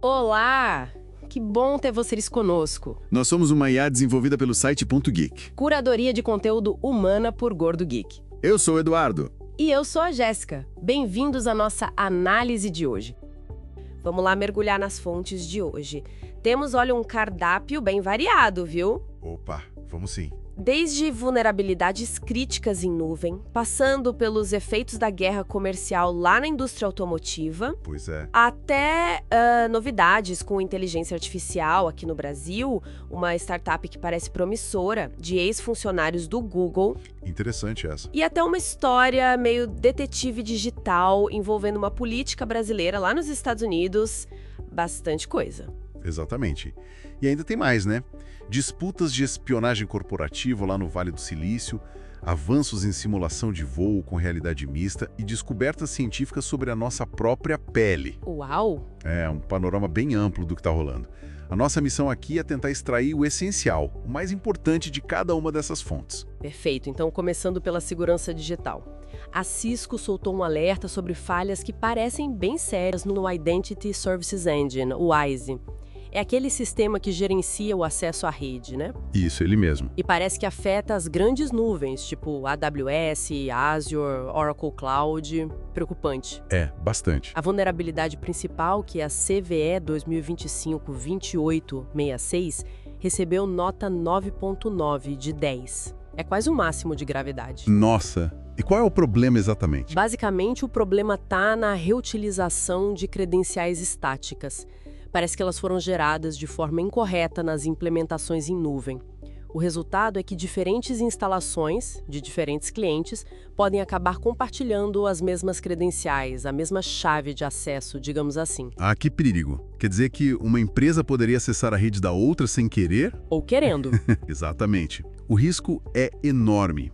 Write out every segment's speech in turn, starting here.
Olá! Que bom ter vocês conosco. Nós somos uma IA desenvolvida pelo site .geek. Curadoria de conteúdo humana por Gordo Geek. Eu sou o Eduardo. E eu sou a Jéssica. Bem-vindos à nossa análise de hoje. Vamos lá mergulhar nas fontes de hoje. Temos, olha, um cardápio bem variado, viu? Opa, vamos sim. Desde vulnerabilidades críticas em nuvem, passando pelos efeitos da guerra comercial lá na indústria automotiva, Pois é. até novidades com inteligência artificial aqui no Brasil, uma startup que parece promissora, de ex-funcionários do Google, Interessante essa. e até uma história meio detetive digital envolvendo uma política brasileira lá nos Estados Unidos. Bastante coisa. Exatamente. E ainda tem mais, né? Disputas de espionagem corporativa lá no Vale do Silício, avanços em simulação de voo com realidade mista e descobertas científicas sobre a nossa própria pele. Uau! É um panorama bem amplo do que está rolando. A nossa missão aqui é tentar extrair o essencial, o mais importante de cada uma dessas fontes. Perfeito. Então, começando pela segurança digital. A Cisco soltou um alerta sobre falhas que parecem bem sérias no Identity Services Engine, o WISE. É aquele sistema que gerencia o acesso à rede, né? Isso, ele mesmo. E parece que afeta as grandes nuvens, tipo AWS, Azure, Oracle Cloud. Preocupante. É, bastante. A vulnerabilidade principal, que é a CVE 2025-2866, recebeu nota 9.9 de 10. É quase o máximo de gravidade. Nossa! E qual é o problema exatamente? Basicamente, o problema está na reutilização de credenciais estáticas. Parece que elas foram geradas de forma incorreta nas implementações em nuvem. O resultado é que diferentes instalações, de diferentes clientes, podem acabar compartilhando as mesmas credenciais, a mesma chave de acesso, digamos assim. Ah, que perigo. Quer dizer que uma empresa poderia acessar a rede da outra sem querer? Ou querendo. Exatamente. O risco é enorme.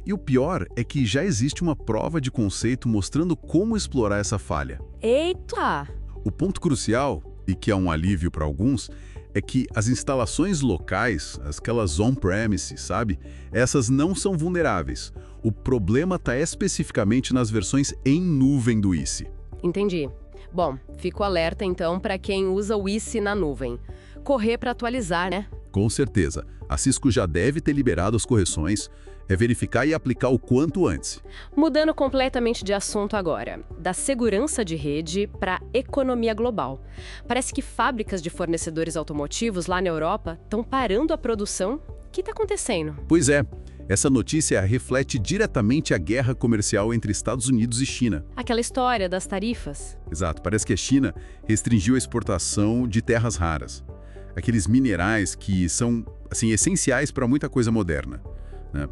E o pior é que já existe uma prova de conceito mostrando como explorar essa falha. Eita! O ponto crucial, e que é um alívio para alguns, é que as instalações locais, aquelas on-premise, sabe? Essas não são vulneráveis. O problema está especificamente nas versões em nuvem do ICE. Entendi. Bom, fico alerta então para quem usa o ICE na nuvem. Correr para atualizar, né? Com certeza. A Cisco já deve ter liberado as correções. É verificar e aplicar o quanto antes. Mudando completamente de assunto agora, da segurança de rede para economia global. Parece que fábricas de fornecedores automotivos lá na Europa estão parando a produção. O que está acontecendo? Pois é, essa notícia reflete diretamente a guerra comercial entre Estados Unidos e China. Aquela história das tarifas. Exato, parece que a China restringiu a exportação de terras raras. Aqueles minerais que são, assim, essenciais para muita coisa moderna.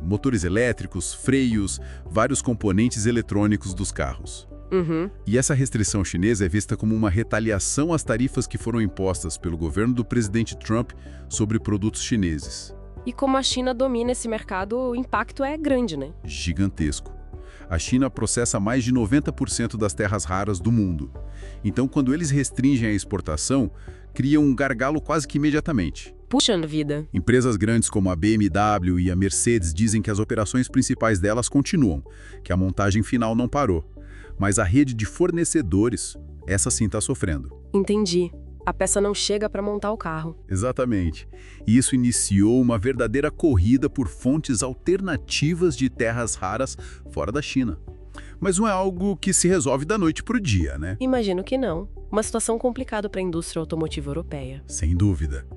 Motores elétricos, freios, vários componentes eletrônicos dos carros. Uhum. E essa restrição chinesa é vista como uma retaliação às tarifas que foram impostas pelo governo do presidente Trump sobre produtos chineses. E como a China domina esse mercado, o impacto é grande, né? Gigantesco. A China processa mais de 90% das terras raras do mundo. Então, quando eles restringem a exportação, criam um gargalo quase que imediatamente. Puxa vida. Empresas grandes como a BMW e a Mercedes dizem que as operações principais delas continuam, que a montagem final não parou. Mas a rede de fornecedores, essa sim está sofrendo. Entendi. A peça não chega para montar o carro. Exatamente. E isso iniciou uma verdadeira corrida por fontes alternativas de terras raras fora da China. Mas não é algo que se resolve da noite para o dia, né? Imagino que não. Uma situação complicada para a indústria automotiva europeia. Sem dúvida.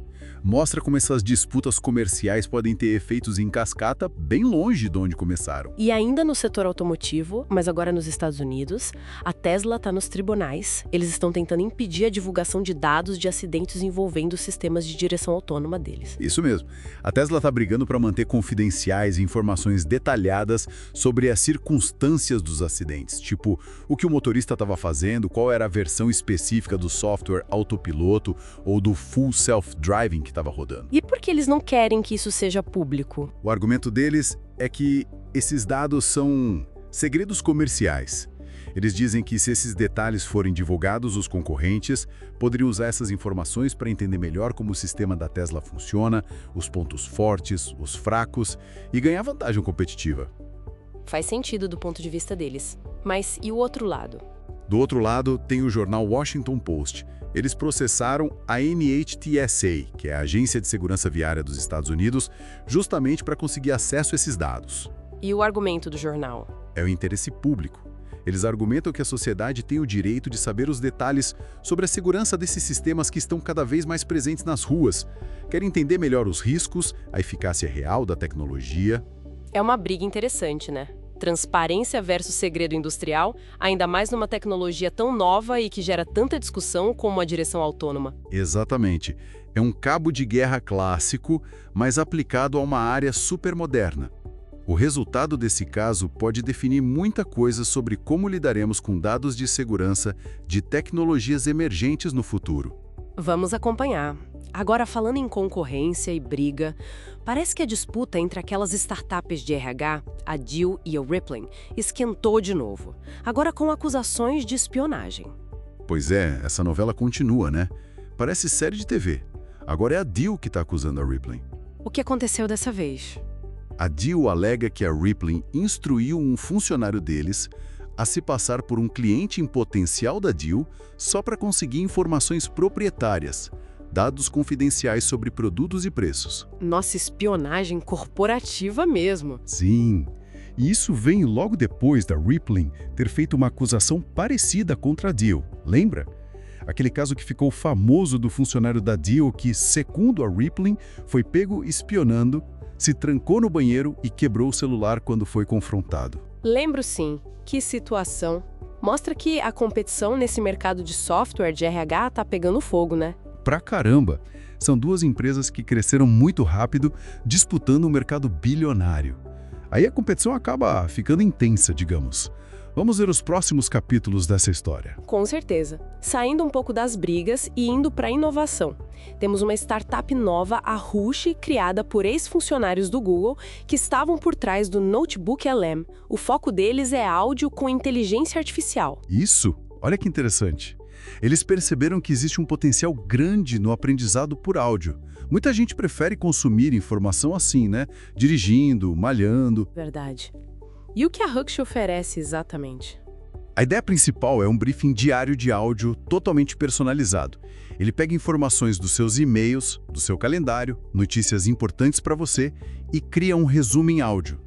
Mostra como essas disputas comerciais podem ter efeitos em cascata bem longe de onde começaram. E ainda no setor automotivo, mas agora nos Estados Unidos, a Tesla está nos tribunais. Eles estão tentando impedir a divulgação de dados de acidentes envolvendo os sistemas de direção autônoma deles. Isso mesmo. A Tesla está brigando para manter confidenciais informações detalhadas sobre as circunstâncias dos acidentes, tipo o que o motorista estava fazendo, qual era a versão específica do software autopiloto ou do full self-driving que estava rodando. E por que eles não querem que isso seja público? O argumento deles é que esses dados são segredos comerciais. Eles dizem que se esses detalhes forem divulgados, os concorrentes poderiam usar essas informações para entender melhor como o sistema da Tesla funciona, os pontos fortes, os fracos e ganhar vantagem competitiva. Faz sentido do ponto de vista deles. Mas e o outro lado? Do outro lado, tem o jornal Washington Post. Eles processaram a NHTSA, que é a Agência de Segurança Viária dos Estados Unidos, justamente para conseguir acesso a esses dados. E o argumento do jornal? É o interesse público. Eles argumentam que a sociedade tem o direito de saber os detalhes sobre a segurança desses sistemas que estão cada vez mais presentes nas ruas. Querem entender melhor os riscos, a eficácia real da tecnologia. É uma briga interessante, né? Transparência versus segredo industrial, ainda mais numa tecnologia tão nova e que gera tanta discussão como a direção autônoma. Exatamente. É um cabo de guerra clássico, mas aplicado a uma área supermoderna. O resultado desse caso pode definir muita coisa sobre como lidaremos com dados de segurança de tecnologias emergentes no futuro. Vamos acompanhar. Agora, falando em concorrência e briga, parece que a disputa entre aquelas startups de RH, a Deel e a Rippling, esquentou de novo, agora com acusações de espionagem. Pois é, essa novela continua, né? Parece série de TV. Agora é a Deel que está acusando a Rippling. O que aconteceu dessa vez? A Deel alega que a Rippling instruiu um funcionário deles a se passar por um cliente em potencial da Deel só para conseguir informações proprietárias, dados confidenciais sobre produtos e preços. Nossa, espionagem corporativa mesmo. Sim, e isso vem logo depois da Rippling ter feito uma acusação parecida contra a Deel, lembra? Aquele caso que ficou famoso do funcionário da Deel que, segundo a Rippling, foi pego espionando, se trancou no banheiro e quebrou o celular quando foi confrontado. Lembro sim. Que situação. Mostra que a competição nesse mercado de software de RH tá pegando fogo, né? Pra caramba! São duas empresas que cresceram muito rápido, disputando um mercado bilionário. Aí a competição acaba ficando intensa, digamos. Vamos ver os próximos capítulos dessa história. Com certeza. Saindo um pouco das brigas e indo para a inovação. Temos uma startup nova, a Rush, criada por ex-funcionários do Google que estavam por trás do Notebook LM. O foco deles é áudio com inteligência artificial. Isso? Olha que interessante. Eles perceberam que existe um potencial grande no aprendizado por áudio. Muita gente prefere consumir informação assim, né? Dirigindo, malhando. Verdade. E o que a Rush oferece exatamente? A ideia principal é um briefing diário de áudio totalmente personalizado. Ele pega informações dos seus e-mails, do seu calendário, notícias importantes para você e cria um resumo em áudio.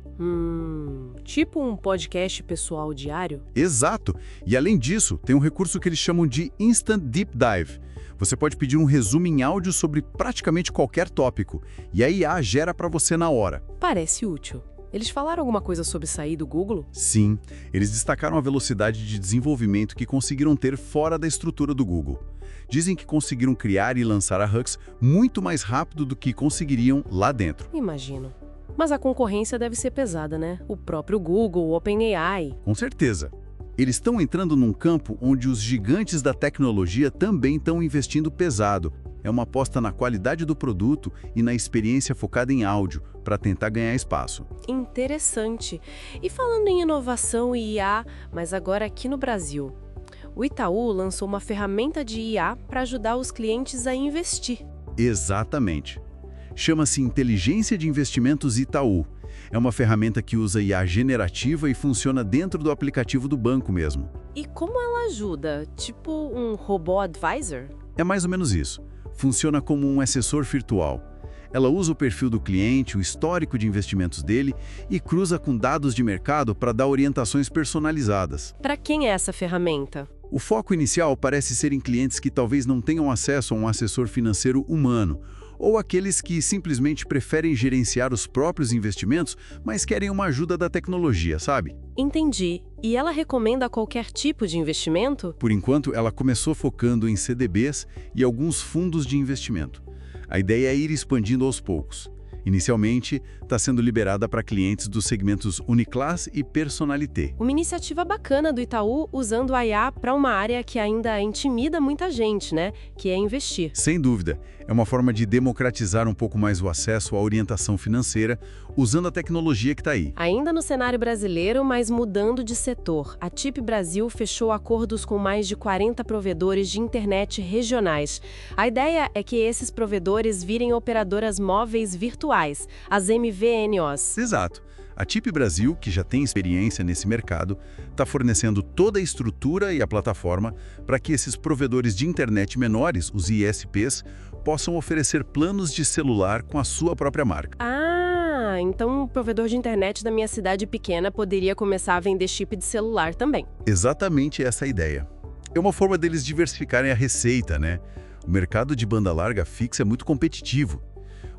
Tipo um podcast pessoal diário? Exato! E além disso, tem um recurso que eles chamam de Instant Deep Dive. Você pode pedir um resumo em áudio sobre praticamente qualquer tópico, e a IA gera para você na hora. Parece útil. Eles falaram alguma coisa sobre sair do Google? Sim, eles destacaram a velocidade de desenvolvimento que conseguiram ter fora da estrutura do Google. Dizem que conseguiram criar e lançar a Hux muito mais rápido do que conseguiriam lá dentro. Imagino. Mas a concorrência deve ser pesada, né? O próprio Google, o OpenAI. Com certeza. Eles estão entrando num campo onde os gigantes da tecnologia também estão investindo pesado. É uma aposta na qualidade do produto e na experiência focada em áudio, para tentar ganhar espaço. Interessante. E falando em inovação e IA, mas agora aqui no Brasil, o Itaú lançou uma ferramenta de IA para ajudar os clientes a investir. Exatamente. Chama-se Inteligência de Investimentos Itaú. É uma ferramenta que usa IA generativa e funciona dentro do aplicativo do banco mesmo. E como ela ajuda? Tipo um robô advisor? É mais ou menos isso. Funciona como um assessor virtual. Ela usa o perfil do cliente, o histórico de investimentos dele e cruza com dados de mercado para dar orientações personalizadas. Para quem é essa ferramenta? O foco inicial parece ser em clientes que talvez não tenham acesso a um assessor financeiro humano, ou aqueles que simplesmente preferem gerenciar os próprios investimentos, mas querem uma ajuda da tecnologia, sabe? Entendi. E ela recomenda qualquer tipo de investimento? Por enquanto, ela começou focando em CDBs e alguns fundos de investimento. A ideia é ir expandindo aos poucos. Inicialmente, está sendo liberada para clientes dos segmentos Uniclass e Personalité. Uma iniciativa bacana do Itaú usando a IA para uma área que ainda intimida muita gente, né? Que é investir. Sem dúvida. É uma forma de democratizar um pouco mais o acesso à orientação financeira, usando a tecnologia que está aí. Ainda no cenário brasileiro, mas mudando de setor, a TIP Brasil fechou acordos com mais de 40 provedores de internet regionais. A ideia é que esses provedores virem operadoras móveis virtuais, as MVNOs. Exato. A TIP Brasil, que já tem experiência nesse mercado, está fornecendo toda a estrutura e a plataforma para que esses provedores de internet menores, os ISPs, possam oferecer planos de celular com a sua própria marca. Ah, então o provedor de internet da minha cidade pequena poderia começar a vender chip de celular também. Exatamente essa a ideia. É uma forma deles diversificarem a receita, né? O mercado de banda larga fixa é muito competitivo.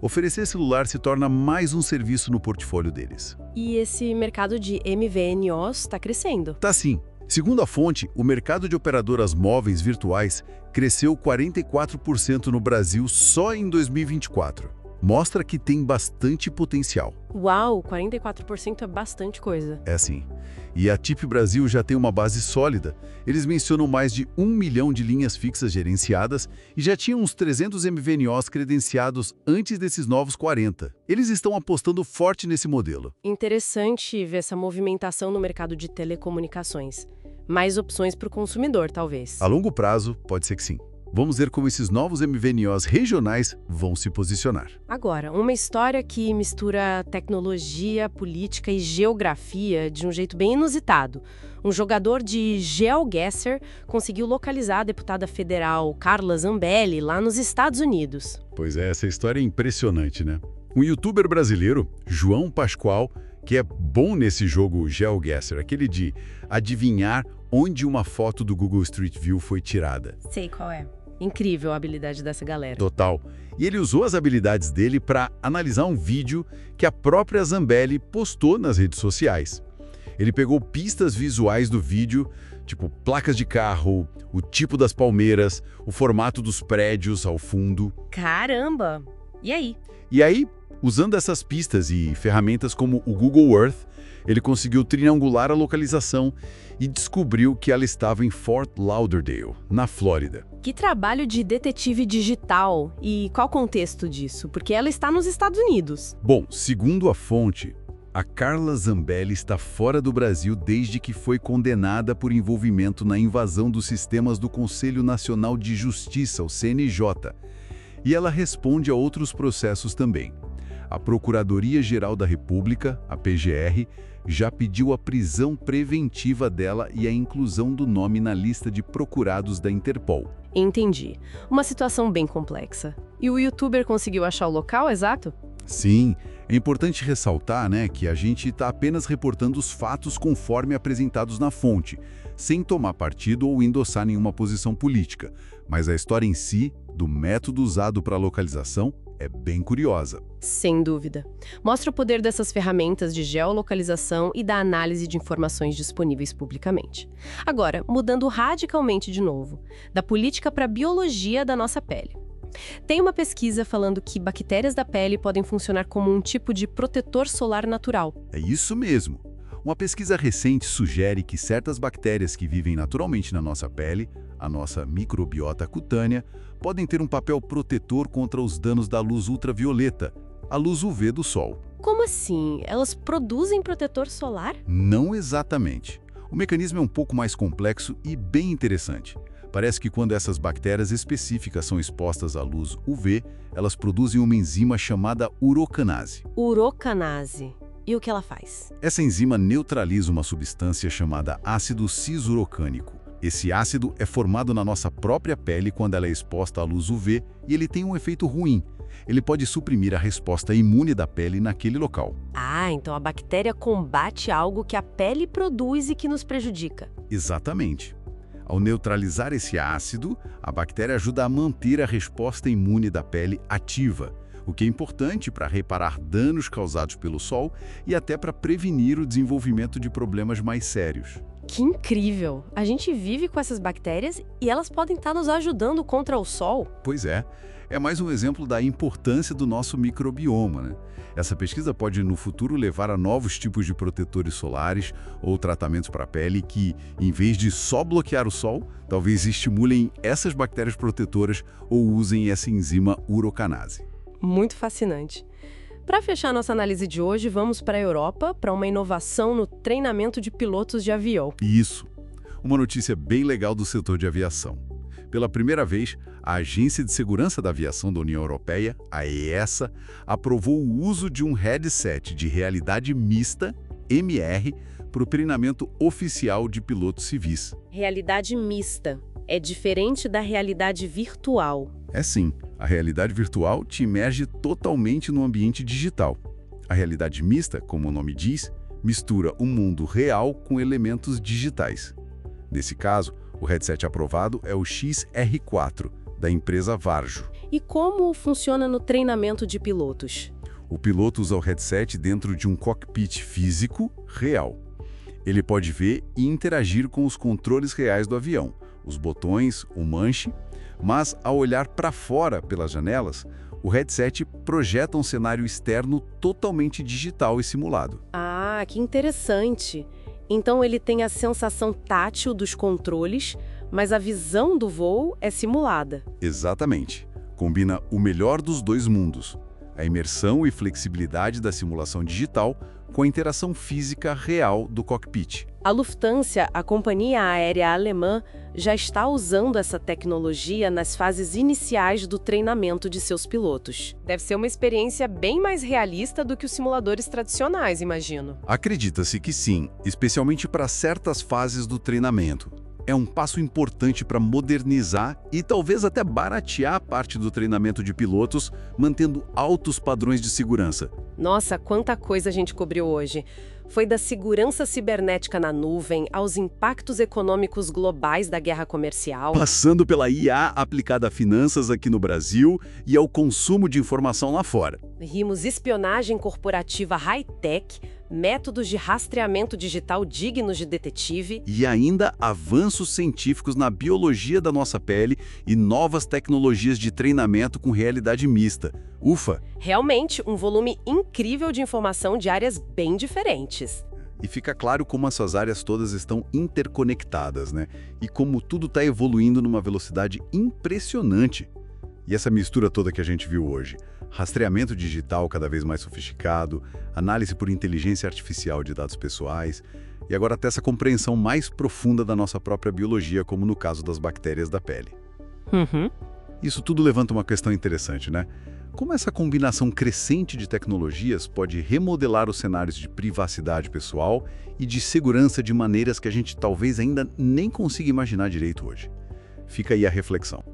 Oferecer celular se torna mais um serviço no portfólio deles. E esse mercado de MVNOs está crescendo. Tá sim. Segundo a fonte, o mercado de operadoras móveis virtuais cresceu 44% no Brasil só em 2024. Mostra que tem bastante potencial. Uau, 44% é bastante coisa. É sim. E a TIP Brasil já tem uma base sólida. Eles mencionam mais de 1 milhão de linhas fixas gerenciadas e já tinham uns 300 MVNOs credenciados antes desses novos 40. Eles estão apostando forte nesse modelo. Interessante ver essa movimentação no mercado de telecomunicações. Mais opções para o consumidor, talvez. A longo prazo, pode ser que sim. Vamos ver como esses novos MVNOs regionais vão se posicionar. Agora, uma história que mistura tecnologia, política e geografia de um jeito bem inusitado. Um jogador de GeoGuessr conseguiu localizar a deputada federal Carla Zambelli lá nos Estados Unidos. Pois é, essa história é impressionante, né? Um youtuber brasileiro, João Pascoal, que é bom nesse jogo GeoGuessr, aquele de adivinhar onde uma foto do Google Street View foi tirada. Sei qual é. Incrível a habilidade dessa galera. Total. E ele usou as habilidades dele para analisar um vídeo que a própria Zambelli postou nas redes sociais. Ele pegou pistas visuais do vídeo, tipo placas de carro, o tipo das palmeiras, o formato dos prédios ao fundo. Caramba! E aí? E aí, usando essas pistas e ferramentas como o Google Earth, ele conseguiu triangular a localização e descobriu que ela estava em Fort Lauderdale, na Flórida. Que trabalho de detetive digital! E qual o contexto disso? Porque ela está nos Estados Unidos. Bom, segundo a fonte, a Carla Zambelli está fora do Brasil desde que foi condenada por envolvimento na invasão dos sistemas do Conselho Nacional de Justiça, o CNJ. E ela responde a outros processos também. A Procuradoria-Geral da República, a PGR, já pediu a prisão preventiva dela e a inclusão do nome na lista de procurados da Interpol. Entendi. Uma situação bem complexa. E o youtuber conseguiu achar o local exato? Sim, é importante ressaltar, né, que a gente está apenas reportando os fatos conforme apresentados na fonte, sem tomar partido ou endossar nenhuma posição política. Mas a história em si, do método usado para a localização, é bem curiosa. Sem dúvida. Mostra o poder dessas ferramentas de geolocalização e da análise de informações disponíveis publicamente. Agora, mudando radicalmente de novo, da política para a biologia da nossa pele. Tem uma pesquisa falando que bactérias da pele podem funcionar como um tipo de protetor solar natural. É isso mesmo. Uma pesquisa recente sugere que certas bactérias que vivem naturalmente na nossa pele, a nossa microbiota cutânea, podem ter um papel protetor contra os danos da luz ultravioleta, a luz UV do sol. Como assim? Elas produzem protetor solar? Não exatamente. O mecanismo é um pouco mais complexo e bem interessante. Parece que quando essas bactérias específicas são expostas à luz UV, elas produzem uma enzima chamada urocanase. Urocanase. E o que ela faz? Essa enzima neutraliza uma substância chamada ácido cisurocânico. Esse ácido é formado na nossa própria pele quando ela é exposta à luz UV e ele tem um efeito ruim. Ele pode suprimir a resposta imune da pele naquele local. Ah, então a bactéria combate algo que a pele produz e que nos prejudica. Exatamente. Ao neutralizar esse ácido, a bactéria ajuda a manter a resposta imune da pele ativa, o que é importante para reparar danos causados pelo sol e até para prevenir o desenvolvimento de problemas mais sérios. Que incrível! A gente vive com essas bactérias e elas podem estar nos ajudando contra o sol. Pois é mais um exemplo da importância do nosso microbioma, né? Essa pesquisa pode, no futuro, levar a novos tipos de protetores solares ou tratamentos para a pele que, em vez de só bloquear o sol, talvez estimulem essas bactérias protetoras ou usem essa enzima urocanase. Muito fascinante. Para fechar nossa análise de hoje, vamos para a Europa para uma inovação no treinamento de pilotos de avião. Isso. Uma notícia bem legal do setor de aviação. Pela primeira vez, a Agência de Segurança da Aviação da União Europeia, a EASA, aprovou o uso de um headset de realidade mista, MR, para o treinamento oficial de pilotos civis. Realidade mista. É diferente da realidade virtual. É sim, a realidade virtual te imerge totalmente no ambiente digital. A realidade mista, como o nome diz, mistura o mundo real com elementos digitais. Nesse caso, o headset aprovado é o XR4, da empresa Varjo. E como funciona no treinamento de pilotos? O piloto usa o headset dentro de um cockpit físico real. Ele pode ver e interagir com os controles reais do avião, os botões, o manche, mas ao olhar para fora pelas janelas, o headset projeta um cenário externo totalmente digital e simulado. Ah, que interessante! Então ele tem a sensação tátil dos controles, mas a visão do voo é simulada. Exatamente. Combina o melhor dos dois mundos, a imersão e flexibilidade da simulação digital com a interação física real do cockpit. A Lufthansa, a companhia aérea alemã, já está usando essa tecnologia nas fases iniciais do treinamento de seus pilotos. Deve ser uma experiência bem mais realista do que os simuladores tradicionais, imagino. Acredita-se que sim, especialmente para certas fases do treinamento. É um passo importante para modernizar e talvez até baratear parte do treinamento de pilotos, mantendo altos padrões de segurança. Nossa, quanta coisa a gente cobriu hoje. Foi da segurança cibernética na nuvem aos impactos econômicos globais da guerra comercial. Passando pela IA aplicada a finanças aqui no Brasil e ao consumo de informação lá fora. Rimos espionagem corporativa high-tech, métodos de rastreamento digital dignos de detetive. E ainda avanços científicos na biologia da nossa pele e novas tecnologias de treinamento com realidade mista. Ufa! Realmente, um volume incrível de informação de áreas bem diferentes. E fica claro como essas áreas todas estão interconectadas, né? E como tudo está evoluindo numa velocidade impressionante. E essa mistura toda que a gente viu hoje, rastreamento digital cada vez mais sofisticado, análise por inteligência artificial de dados pessoais, e agora até essa compreensão mais profunda da nossa própria biologia, como no caso das bactérias da pele. Isso tudo levanta uma questão interessante, né? Como essa combinação crescente de tecnologias pode remodelar os cenários de privacidade pessoal e de segurança de maneiras que a gente talvez ainda nem consiga imaginar direito hoje? Fica aí a reflexão.